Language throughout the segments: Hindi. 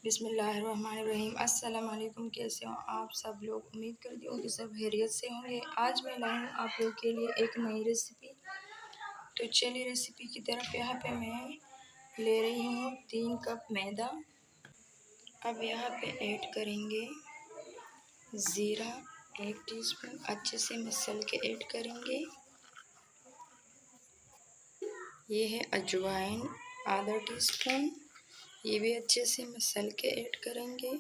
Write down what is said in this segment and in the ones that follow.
बिस्मिल्लाहिर्रहमानिर्रहीम। अस्सलाम वालेकुम। कैसे हो आप सब लोग? उम्मीद करती हूँ कि सब खैरियत से होंगे। आज मैं लाई हूँ आप लोग के लिए एक नई रेसिपी। तो चलिए रेसिपी की तरफ। यहाँ पे मैं ले रही हूँ 3 कप मैदा। अब यहाँ पे ऐड करेंगे ज़ीरा 1 टीस्पून, अच्छे से मसल के ऐड करेंगे। ये है अजवाइन आधा टीस्पून, ये भी अच्छे से मसल के ऐड करेंगे।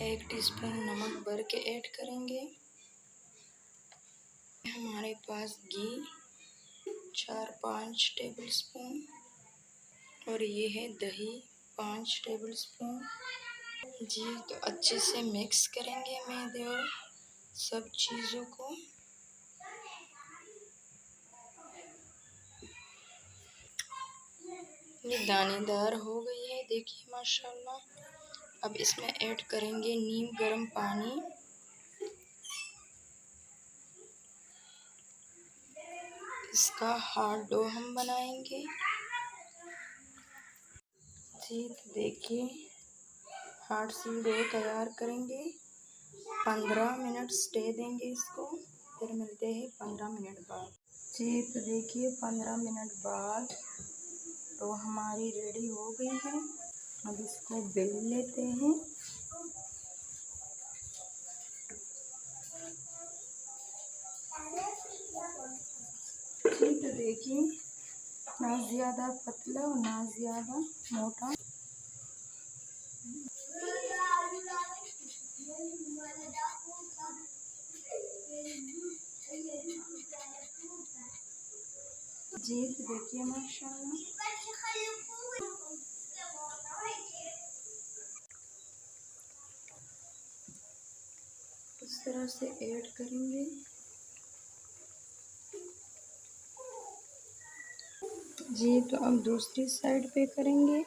1 टीस्पून नमक भर के ऐड करेंगे। हमारे पास घी 4-5 टेबल स्पून और ये है दही 5 टेबल स्पून। जी तो अच्छे से मिक्स करेंगे मैदे और सब चीज़ों को। ये दानेदार हो गई है, देखिए माशाल्लाह। अब इसमें ऐड करेंगे नीम गर्म पानी। इसका हार्ड डो हम बनाएंगे। जी तो देखिए हार्ड सी डो तैयार करेंगे। 15 मिनट स्टे देंगे इसको, फिर मिलते हैं 15 मिनट बाद। जी तो देखिए 15 मिनट बाद तो हमारी रेडी हो गई है। अब इसको बेल लेते हैं। जी तो देखिए ना ज़्यादा पतला और ना ज़्यादा मोटा। जी तो देखिए माशाल्लाह। इस तरह से ऐड करेंगे। जी तो अब दूसरी साइड पे करेंगे।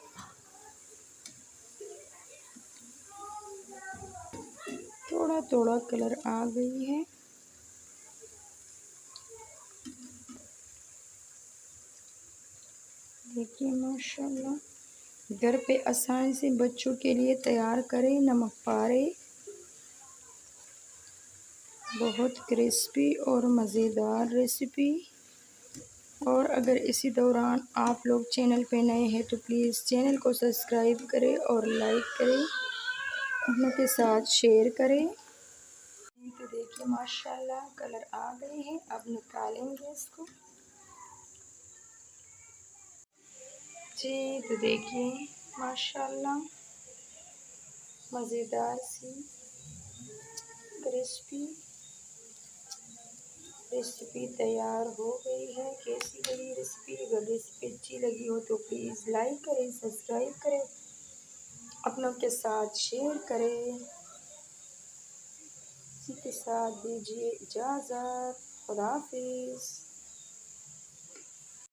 थोड़ा थोड़ा कलर आ गई है। देखिए माशाल्लाह। घर पे आसान से बच्चों के लिए तैयार करें नमक पारे। बहुत क्रिस्पी और मज़ेदार रेसिपी। और अगर इसी दौरान आप लोग चैनल पे नए हैं तो प्लीज़ चैनल को सब्सक्राइब करें और लाइक करें, अपनों के साथ शेयर करें। तो देखिए माशाल्लाह कलर आ गए हैं। अब निकालेंगे इसको। जी तो देखिए माशाल्लाह मज़ेदार सी क्रिस्पी रेसिपी तैयार हो गई है। कैसी लगी रेसिपी? अगर रेसिपी अच्छी लगी हो तो प्लीज़ लाइक करें, सब्सक्राइब करें, अपनों के साथ शेयर करें। इसी के साथ दीजिए इजाज़त। खुदा हाफिज़।